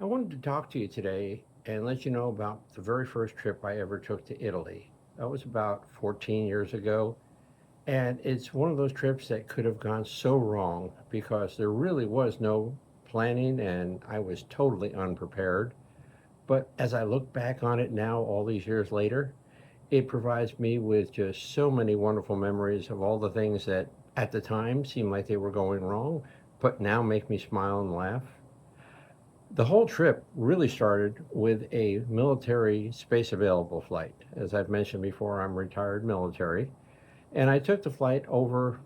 I wanted to talk to you today and let you know about the very first trip I ever took to Italy. That was about 14 years ago. And it's one of those trips that could have gone so wrong because there really was no planning and I was totally unprepared. But as I look back on it now, all these years later, it provides me with just so many wonderful memories of all the things that at the time seemed like they were going wrong, but now make me smile and laugh. The whole trip really started with a military space available flight. As I've mentioned before, I'm retired military. And I took the flight over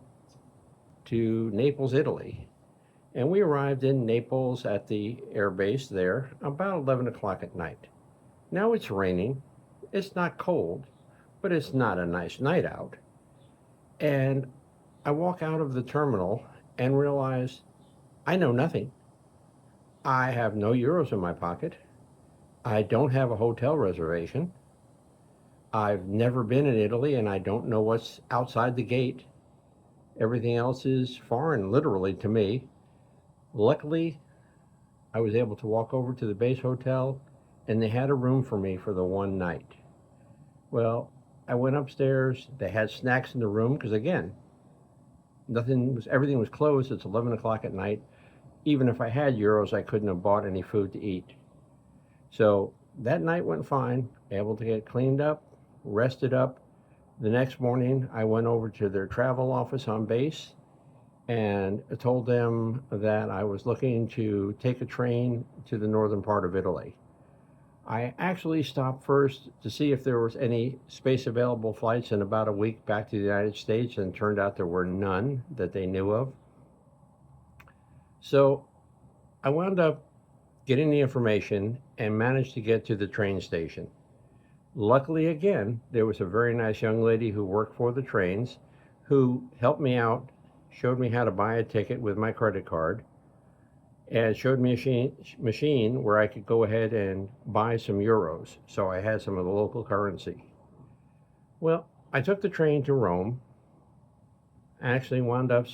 to Naples, Italy. And we arrived in Naples at the air base there about 11 o'clock at night. Now it's raining. It's not cold, but it's not a nice night out. And I walk out of the terminal and realize I know nothing. I have no euros in my pocket. I don't have a hotel reservation. I've never been in Italy and I don't know what's outside the gate. Everything else is foreign, literally, to me. Luckily, I was able to walk over to the base hotel and they had a room for me for the one night. Well, I went upstairs. They had snacks in the room because, again, everything was closed. It's 11 o'clock at night. Even if I had euros, I couldn't have bought any food to eat. So that night went fine, able to get cleaned up, rested up. The next morning, I went over to their travel office on base and told them that I was looking to take a train to the northern part of Italy. I actually stopped first to see if there was any space available flights in about a week back to the United States, and turned out there were none that they knew of. So I wound up getting the information and managed to get to the train station. Luckily, again, there was a very nice young lady who worked for the trains who helped me out, showed me how to buy a ticket with my credit card, and showed me a machine where I could go ahead and buy some euros. So I had some of the local currency. Well, I took the train to Rome. Actually wound up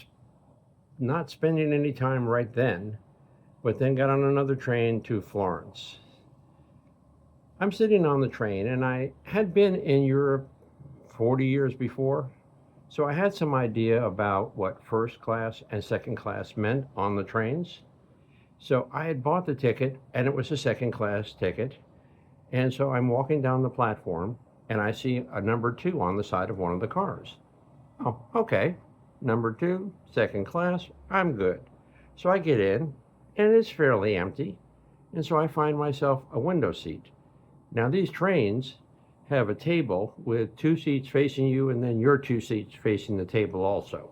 not spending any time right then, but then got on another train to Florence. I'm sitting on the train, and I had been in Europe 40 years before, so I had some idea about what first class and second class meant on the trains. So I had bought the ticket, and it was a second class ticket. And so I'm walking down the platform, and I see a number two on the side of one of the cars. Oh, okay. Number two, second class, I'm good. So I get in, and it's fairly empty. And so I find myself a window seat. Now, these trains have a table with two seats facing you, and then your two seats facing the table also.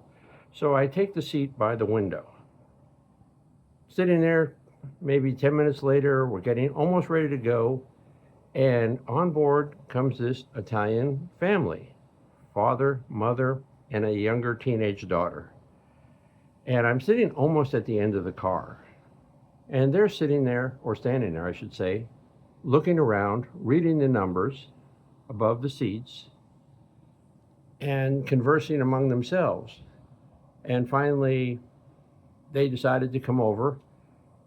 So I take the seat by the window. Sitting there, maybe 10 minutes later, we're getting almost ready to go, and on board comes this Italian family, father, mother, and a younger teenage daughter. And I'm sitting almost at the end of the car. And they're sitting there, or standing there, I should say, looking around, reading the numbers above the seats, and conversing among themselves. And finally, they decided to come over.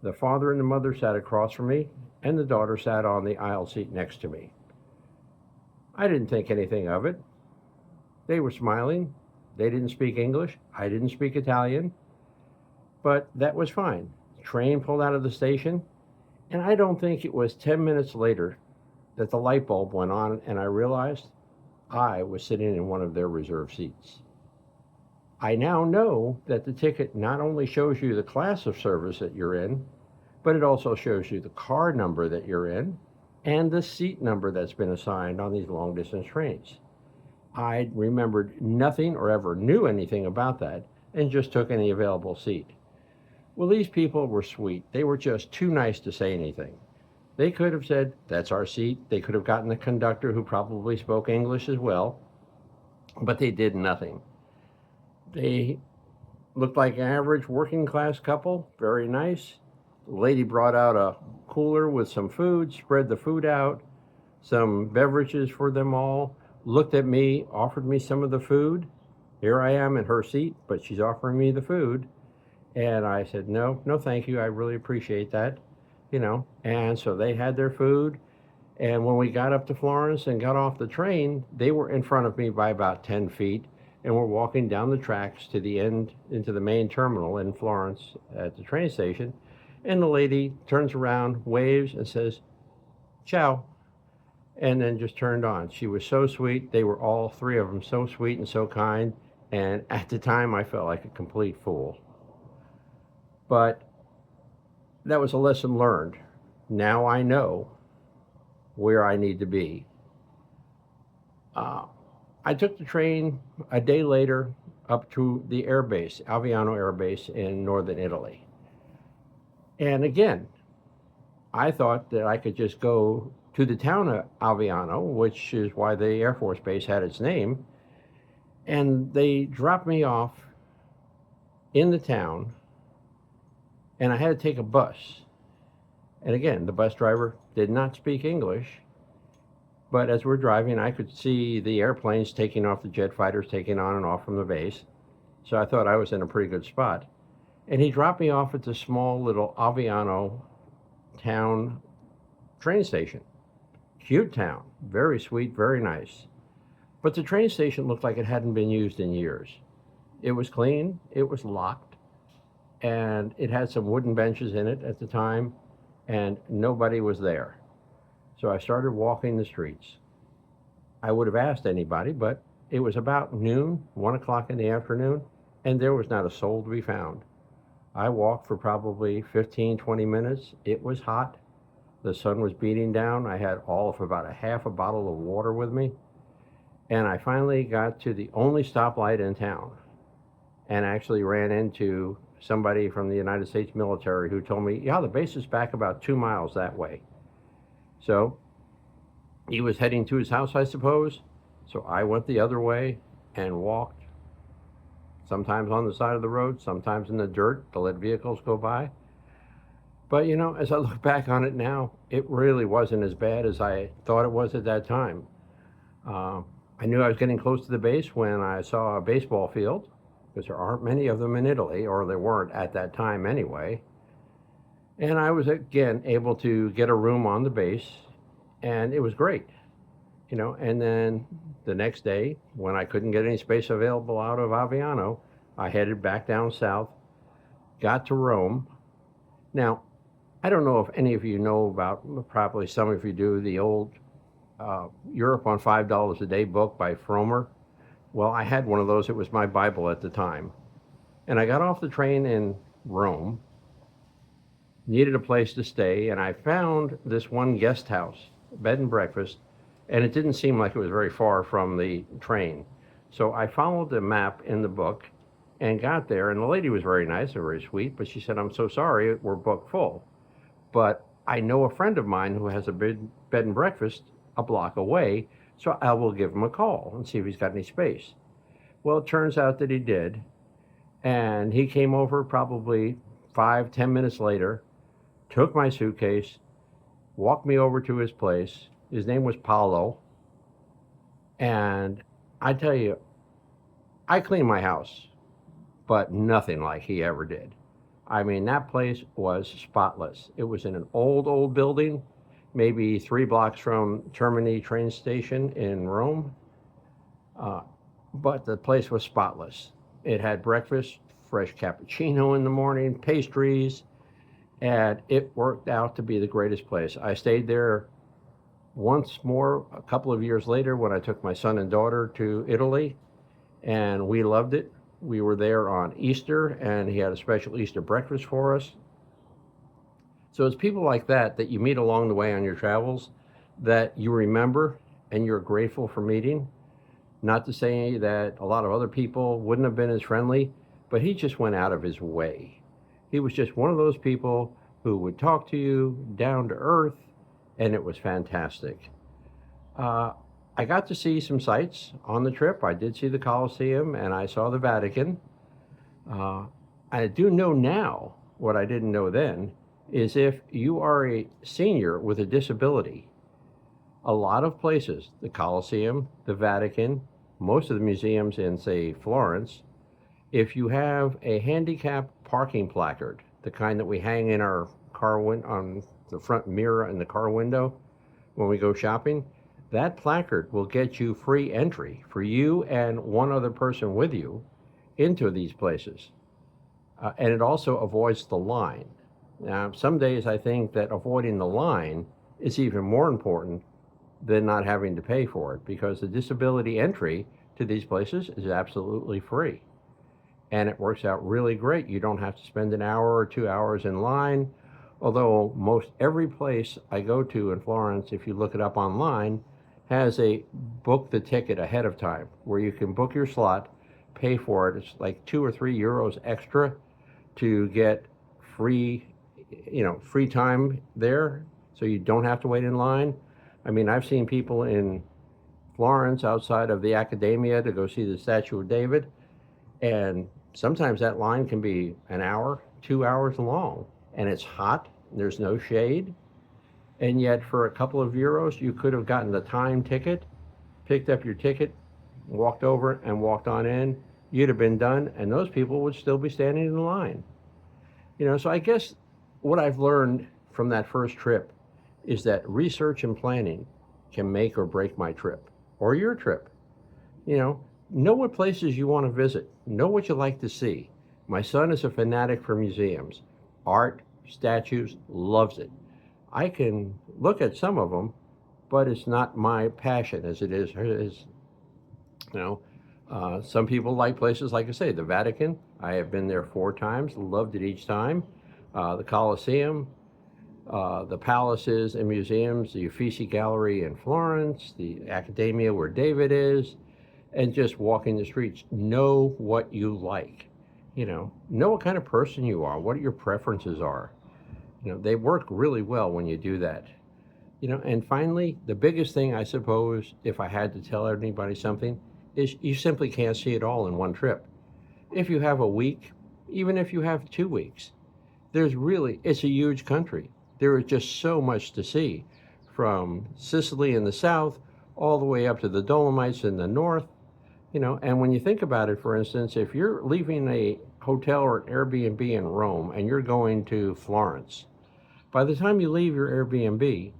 The father and the mother sat across from me, and the daughter sat on the aisle seat next to me. I didn't think anything of it. They were smiling. They didn't speak English. I didn't speak Italian. But that was fine. The train pulled out of the station, and I don't think it was 10 minutes later that the light bulb went on, and I realized I was sitting in one of their reserved seats. I now know that the ticket not only shows you the class of service that you're in, but it also shows you the car number that you're in and the seat number that's been assigned on these long distance trains. I remembered nothing or ever knew anything about that and just took any available seat. Well, these people were sweet. They were just too nice to say anything. They could have said, "That's our seat." They could have gotten the conductor, who probably spoke English as well, but they did nothing. They looked like an average working class couple, very nice. The lady brought out a cooler with some food, spread the food out, some beverages for them all, looked at me, offered me some of the food. Here I am in her seat, but she's offering me the food. And I said, no, no, thank you. I really appreciate that. And so they had their food. And when we got up to Florence and got off the train, they were in front of me by about 10 feet and were walking down the tracks to the end into the main terminal in Florence at the train station. And the lady turns around, waves, and says, ciao, and then just turned on. She was so sweet. They were all three of them so sweet and so kind. And at the time, I felt like a complete fool. But that was a lesson learned. Now I know where I need to be. I took the train a day later up to the air base, Aviano Air Base in northern Italy. And again, I thought that I could just go to the town of Aviano, which is why the Air Force Base had its name. And they dropped me off in the town, and I had to take a bus. And again, the bus driver did not speak English, but as we're driving, I could see the airplanes taking off, the jet fighters taking on and off from the base. So I thought I was in a pretty good spot. And he dropped me off at the small little Aviano town train station. Cute town, very sweet, very nice. But the train station looked like it hadn't been used in years. It was clean, it was locked, and it had some wooden benches in it at the time, and nobody was there. So I started walking the streets. I would have asked anybody, but it was about noon, 1 o'clock in the afternoon, and there was not a soul to be found. I walked for probably 15, 20 minutes. It was hot. The sun was beating down. I had all of about a half a bottle of water with me. And I finally got to the only stoplight in town and actually ran into somebody from the United States military who told me, yeah, the base is back about 2 miles that way. So he was heading to his house, I suppose. So I went the other way and walked, sometimes on the side of the road, sometimes in the dirt to let vehicles go by. But as I look back on it now, it really wasn't as bad as I thought it was at that time. I knew I was getting close to the base when I saw a baseball field, because there aren't many of them in Italy, or there weren't at that time anyway. And I was again able to get a room on the base, and it was great. And then the next day, when I couldn't get any space available out of Aviano, I headed back down south, got to Rome. Now, I don't know if any of you know about, probably some of you do, the old Europe on $5 a Day book by Fromer. Well, I had one of those. It was my Bible at the time. And I got off the train in Rome, needed a place to stay, and I found this one guest house, bed and breakfast, and it didn't seem like it was very far from the train. So I followed the map in the book and got there, and the lady was very nice and very sweet, but she said, I'm so sorry, we're booked full. But I know a friend of mine who has a bed and breakfast a block away, so I will give him a call and see if he's got any space. Well, it turns out that he did, and he came over probably 5-10 minutes later, took my suitcase, walked me over to his place. His name was Paolo, and I tell you, I cleaned my house, but nothing like he ever did. I mean, that place was spotless. It was in an old building, maybe 3 blocks from Termini train station in Rome. But the place was spotless. It had breakfast, fresh cappuccino in the morning, pastries, and it worked out to be the greatest place. I stayed there once more a couple of years later when I took my son and daughter to Italy, and we loved it. We were there on Easter, and he had a special Easter breakfast for us. So it's people like that you meet along the way on your travels that you remember and you're grateful for meeting. Not to say that a lot of other people wouldn't have been as friendly, but he just went out of his way. He was just one of those people who would talk to you down to earth, and it was fantastic. I got to see some sights on the trip. I did see the Colosseum, and I saw the Vatican. I do know now what I didn't know then, is if you are a senior with a disability, a lot of places, the Colosseum, the Vatican, most of the museums in, say, Florence, if you have a handicap parking placard, the kind that we hang in our car on the front mirror in the car window when we go shopping, that placard will get you free entry for you and one other person with you into these places. And it also avoids the line. Now, some days I think that avoiding the line is even more important than not having to pay for it, because the disability entry to these places is absolutely free. And it works out really great. You don't have to spend an hour or 2 hours in line. Although most every place I go to in Florence, if you look it up online, has a book the ticket ahead of time where you can book your slot, pay for it. It's like €2 or €3 extra to get free, free time there, so you don't have to wait in line. I mean, I've seen people in Florence outside of the Accademia to go see the Statue of David, and sometimes that line can be an hour, 2 hours long, and it's hot, there's no shade, and yet for a couple of euros, you could have gotten the time ticket, picked up your ticket, walked over and walked on in. You'd have been done, and those people would still be standing in the line. So I guess what I've learned from that first trip is that research and planning can make or break my trip or your trip. Know what places you want to visit, know what you like to see. My son is a fanatic for museums, art, statues, loves it. I can look at some of them, but it's not my passion as it is his. Some people like places, like I say, the Vatican. I have been there 4 times, loved it each time. The Colosseum, the palaces and museums, the Uffizi Gallery in Florence, the Accademia where David is, and just walking the streets. Know what you like. Know what kind of person you are, what your preferences are. They work really well when you do that. And finally, the biggest thing, I suppose, if I had to tell anybody something, is you simply can't see it all in one trip. If you have a week, even if you have 2 weeks, it's a huge country. There is just so much to see, from Sicily in the south all the way up to the Dolomites in the north. And when you think about it, for instance, if you're leaving a hotel or an Airbnb in Rome and you're going to Florence, by the time you leave your Airbnb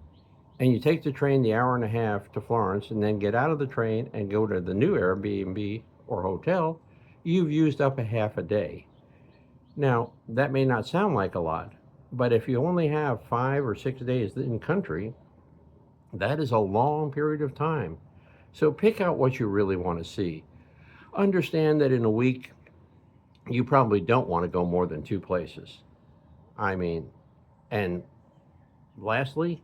and you take the train the hour and a half to Florence and then get out of the train and go to the new Airbnb or hotel, you've used up a half a day. Now, that may not sound like a lot, but if you only have 5 or 6 days in country, that is a long period of time. So pick out what you really want to see. Understand that in a week, you probably don't want to go more than 2 places. And lastly,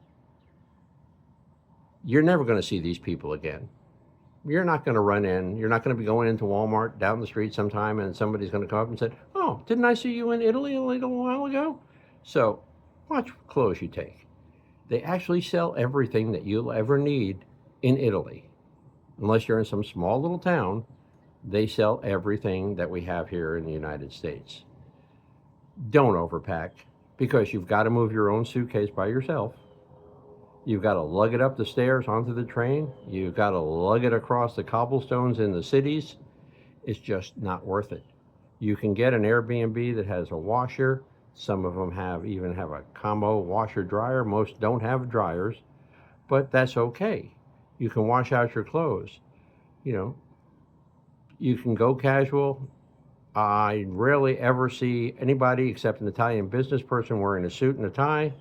you're never going to see these people again. You're not going to run in. You're not going to be going into Walmart down the street sometime and somebody's going to come up and say, "Oh, didn't I see you in Italy a little while ago?" So watch what clothes you take. They actually sell everything that you'll ever need in Italy. Unless you're in some small little town, they sell everything that we have here in the United States. Don't overpack, because you've got to move your own suitcase by yourself. You've got to lug it up the stairs onto the train. You've got to lug it across the cobblestones in the cities. It's just not worth it. You can get an Airbnb that has a washer. Some of them even have a combo washer dryer. Most don't have dryers, but that's okay. You can wash out your clothes. You can go casual. I rarely ever see anybody except an Italian business person wearing a suit and a tie.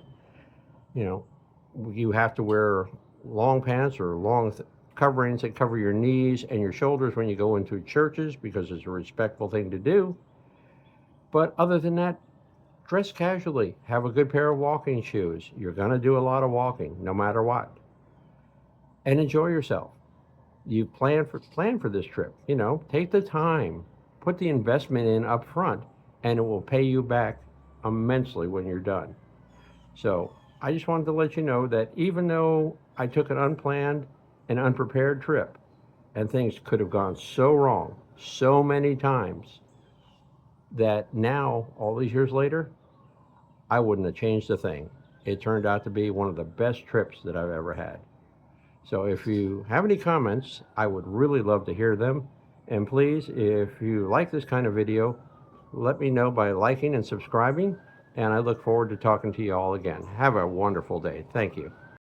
You have to wear long pants or long coverings that cover your knees and your shoulders when you go into churches, because it's a respectful thing to do. But other than that, dress casually. Have a good pair of walking shoes. You're going to do a lot of walking, no matter what. And enjoy yourself. You plan for this trip. Take the time. Put the investment in up front, and it will pay you back immensely when you're done. So I just wanted to let you know that even though I took an unplanned and unprepared trip, and things could have gone so wrong so many times, that now, all these years later, I wouldn't have changed a thing. It turned out to be one of the best trips that I've ever had. So if you have any comments, I would really love to hear them. And please, if you like this kind of video, let me know by liking and subscribing. and I look forward to talking to you all again. Have a wonderful day. Thank you.